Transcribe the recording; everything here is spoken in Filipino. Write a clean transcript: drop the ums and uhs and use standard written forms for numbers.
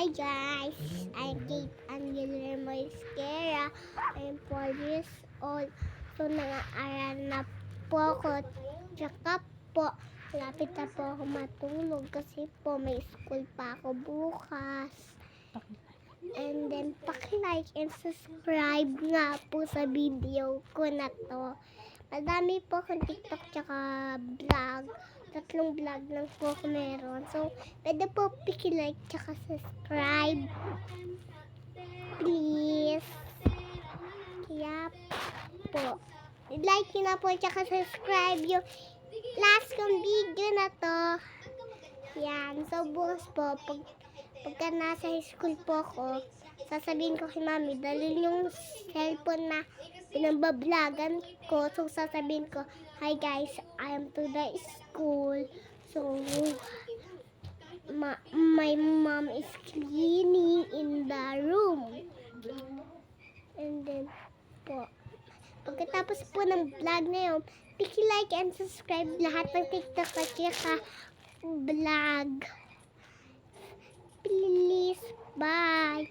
Hi guys, I'm Kate Angela Moisquera. I'm 4 years old. So nag-aaral na po ako. Tsaka po, lapit na po ako matulog kasi po may school pa ako bukas. And then, like and subscribe nga po sa video ko na to. Madami po akong TikTok tsaka vlog. 3 vlog lang po ako meron. So, pwede po like tsaka subscribe. Please. Kaya po. Like nyo na po tsaka subscribe yung last kong video na to. Yan. So, bukas po, pagka nasa high school po ako, sasabihin ko kay mami, dalhin yung cellphone na pinabablagan ko. So, sasabihin ko, hi guys, I am to the school. So, my mom is cleaning in the room. And then po, pagkatapos po ng vlog na yun, like and subscribe lahat ng TikTok at saka vlog. Please, bye.